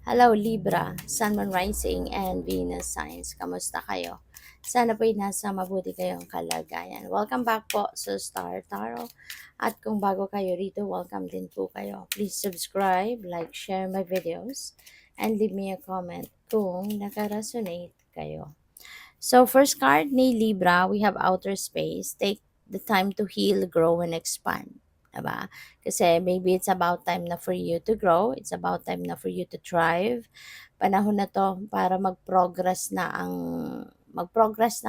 Hello Libra, Sun, Moon Rising, and Venus Signs. Kamusta kayo? Sana po'y nasa mabuti kayong kalagayan. Welcome back po sa Star Tarot. At kung bago kayo rito, welcome din po kayo. Please subscribe, like, share my videos, and leave me a comment kung nakaresonate kayo. So first card ni Libra, we have outer space. Take the time to heal, grow, and expand. Diba? Kasi maybe it's about time na for you to grow. It's about time na for you to thrive. Panahon na to para mag-progress na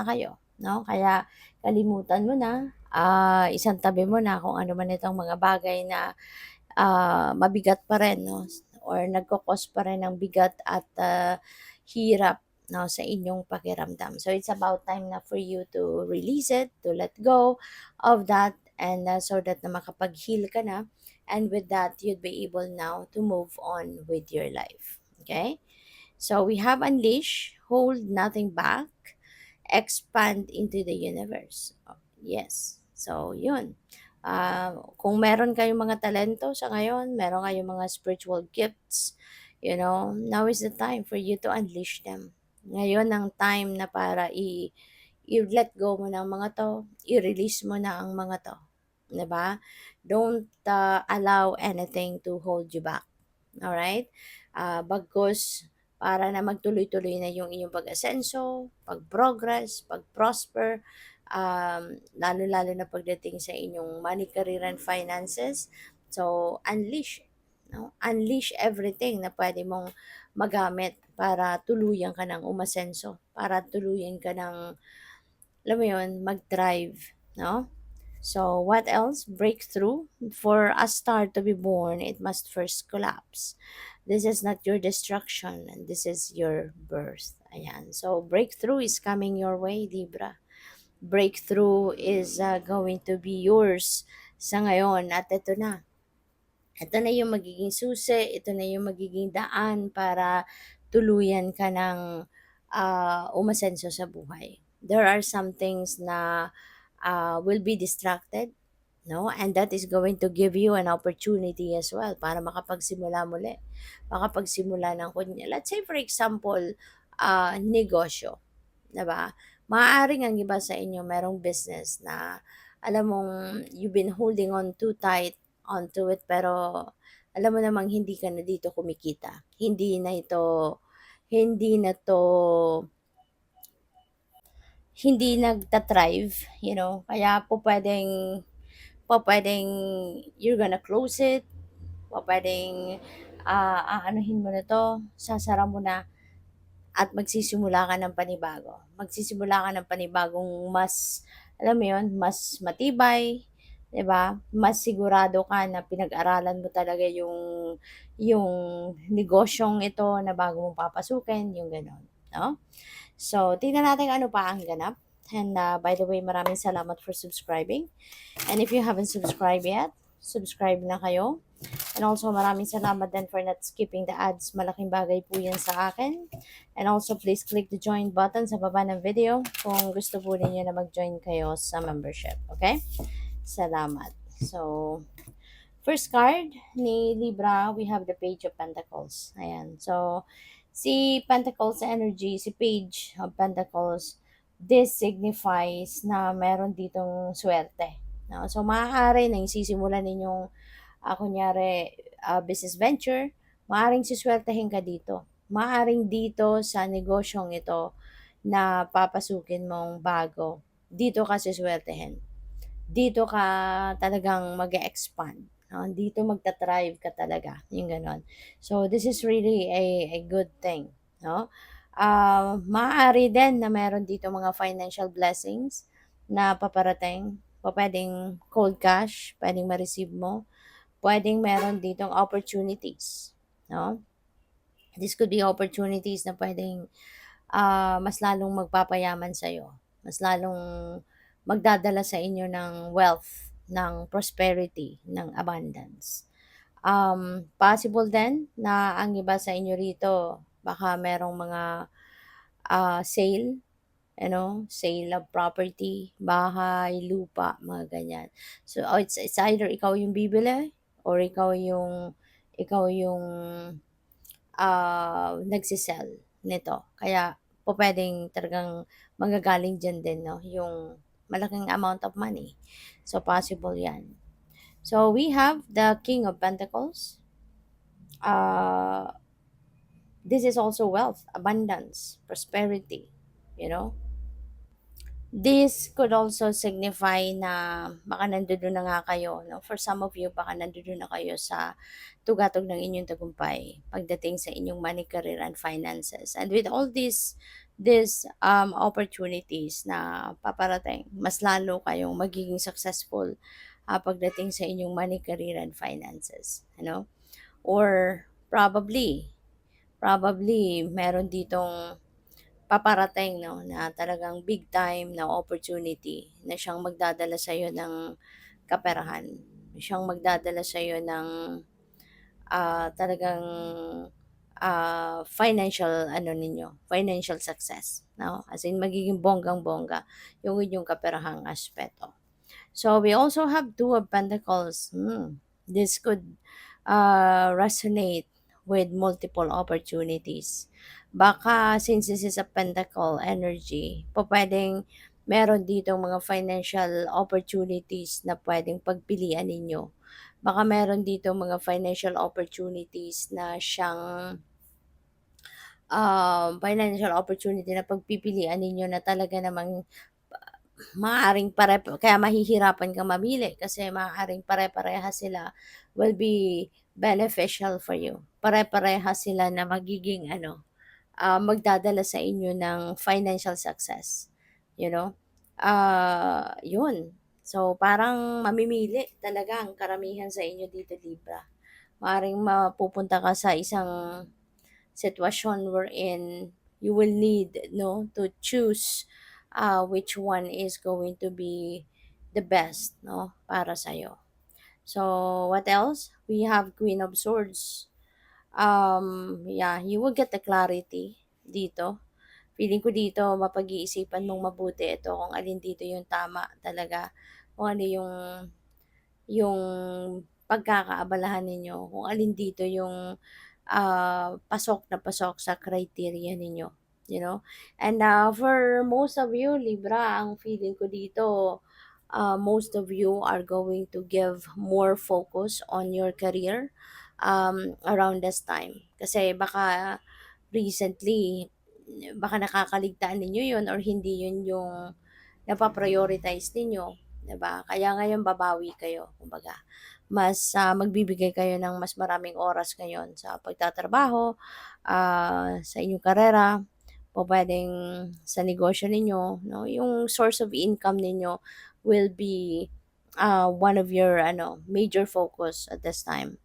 kayo. No? Kaya kalimutan mo na, isang tabi mo na kung ano man itong mga bagay na mabigat pa rin, no? Or nagkakos pa rin ng bigat at hirap, no, sa inyong pakiramdam. So it's about time na for you to release it, to let go of that, and so that na makapag-heal ka na. And with that, you'd be able now to move on with your life. Okay? So we have unleash, hold nothing back, expand into the universe. Oh, yes. So, yun. Kung meron kayong mga talento sa ngayon, meron kayong mga spiritual gifts, now is the time for you to unleash them. Ngayon ang time na para i-let go mo ng mga to, i-release mo na ang mga to. 'Di ba? Don't allow anything to hold you back. Alright? Bagkus para na magtuloy-tuloy na yung inyong pag-asenso, pag-progress, pag-prosper, lalo-lalo na pagdating sa inyong money, career, and finances. So, unleash, no? Unleash everything na pwede mong magamit para tuluyan ka ng umasenso, para tuluyan ka ng, alam mo yun, mag-thrive, no? So, what else? Breakthrough. For a star to be born, it must first collapse. This is not your destruction, and this is your birth. Ayan. So, breakthrough is coming your way, Libra. Breakthrough is going to be yours sa ngayon. At ito na. Ito na yung magiging susi. Ito na yung magiging daan para tuluyan ka ng umasenso sa buhay. There are some things na will be distracted, no? And that is going to give you an opportunity as well para makapagsimula muli. Makapagsimula ng kunya. Let's say for example, negosyo, 'di ba? Maaaring ang iba sa inyo merong business na alam mong you've been holding on too tight onto it pero alam mo namang hindi ka na dito kumikita. Hindi na to hindi nagta-thrive, kaya po pwedeng you're gonna close it, po pwedeng aanuhin mo na 'to, sasara mo na at magsisimula ka ng panibago. Magsisimula ka ng panibagong mas, alam mo 'yun, mas matibay, 'di ba? Mas sigurado ka na pinag-aralan mo talaga yung negosyong ito na bago mong papasukin, yung gano'n, 'no? So, tingnan natin ano pa ang ganap. And by the way, maraming salamat for subscribing. And if you haven't subscribed yet, subscribe na kayo. And also, maraming salamat din for not skipping the ads. Malaking bagay po yan sa akin. And also, please click the join button sa baba ng video kung gusto po ninyo na mag-join kayo sa membership. Okay? Salamat. So, first card ni Libra, we have the Page of Pentacles. Ayan. So, si Pentacles energy, si Page of Pentacles, this signifies na meron ditong swerte. No? So, maaari na yung sisimulan ninyong, kunyari, business venture, maaaring siswertehin ka dito. Maaaring dito sa negosyong ito na papasukin mong bago, dito ka siswertehin. Dito ka talagang mag-expand. No? Dito magta-thrive ka talaga. Yung ganon. So, this is really a good thing. No? Maaari din na meron dito mga financial blessings na paparating. Pwedeng cold cash, pwedeng ma-receive mo. Pwedeng meron ditong opportunities. No? This could be opportunities na pwedeng mas lalong magpapayaman sa'yo. Mas lalong magdadala sa inyo ng wealth, ng prosperity, ng abundance. Possible din na ang iba sa inyo rito, baka merong mga sale, sale of property, bahay, lupa, mga ganyan. So, it's either ikaw yung bibili or ikaw yung nagse-sell nito. Kaya pupuwedeng talagang manggagaling diyan din 'no, yung malaking amount of money. So, possible 'yan. So, we have the King of Pentacles. Uh, this is also wealth, abundance, prosperity, you know. This could also signify na baka nandoon na nga kayo, no? For some of you, baka nandoon na kayo sa tugatog ng inyong tagumpay pagdating sa inyong money, career, and finances. And with all these opportunities na paparating, mas lalo kayong magiging successful pagdating sa inyong money, career, and finances. You know? Or probably meron ditong paparating 'no, na talagang big time na opportunity na siyang magdadala sa'yo ng kaperahan. Siyang magdadala sa'yo ng, talagang, financial ano ninyo, financial success 'no, as in magiging bonggang-bongga yung inyong kaperahang aspeto. So we also have Two of Pentacles. This could resonate with multiple opportunities. Baka since this is a pentacle energy, pwedeng meron dito mga financial opportunities na pwedeng pagpilian ninyo. Baka meron dito mga financial opportunities na siyang financial opportunity na pagpipilian ninyo na talaga namang maaaring kaya mahihirapan kang mamili kasi maaaring pare-parehas sila will be beneficial for you. Pare-parehas sila na magiging ano, magdadala sa inyo ng financial success, you know? Yun. So, parang mamimili talaga ang karamihan sa inyo dito, Libra. Maaaring mapupunta ka sa isang sitwasyon wherein you will need no to choose which one is going to be the best no para sa iyo. So what else? We have Queen of Swords. Yeah, you will get the clarity dito. Feeling ko dito mapag-iisipan mong mabuti ito kung alin dito yung tama talaga. Kung ano yung pagkakaabalahan ninyo, kung alin dito yung pasok na pasok sa criteria ninyo, you know? And for most of you, Libra, ang feeling ko dito, most of you are going to give more focus on your career around this time. Kasi baka recently, baka nakakaligtaan ninyo yun or hindi yun yung napaprioritize ninyo, 'di ba? Kaya ngayon babawi kayo, kumbaga. Mas magbibigay kayo ng mas maraming oras ngayon sa pagtatrabaho, sa inyong karera, pupuwedeng sa negosyo ninyo, 'no? Yung source of income ninyo will be one of your ano, major focus at this time.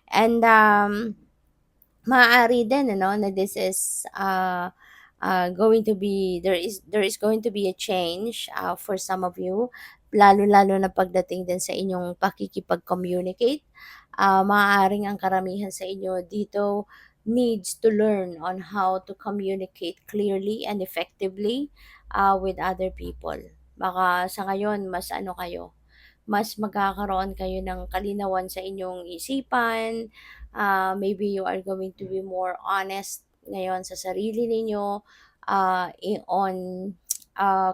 And maaari din ano na this is going to be there is going to be a change for some of you lalo-lalo na pagdating din sa inyong pakikipag-communicate. Maaaring ang karamihan sa inyo dito needs to learn on how to communicate clearly and effectively with other people. Baka sa ngayon mas ano kayo, mas magkakaroon kayo ng kalinawan sa inyong isipan. Maybe you are going to be more honest ngayon sa sarili ninyo on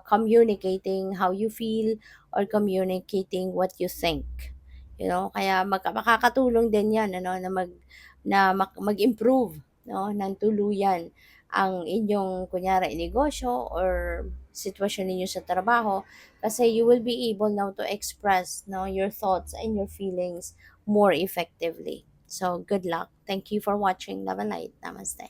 communicating how you feel or communicating what you think. You know, kaya makakatulong din 'yan ano mag-improve no ng tuluyan ang inyong kunyari negosyo or sitwasyon ninyo sa trabaho kasi you will be able now to express no your thoughts and your feelings more effectively. So good luck. Thank you for watching. Love and light. Namaste.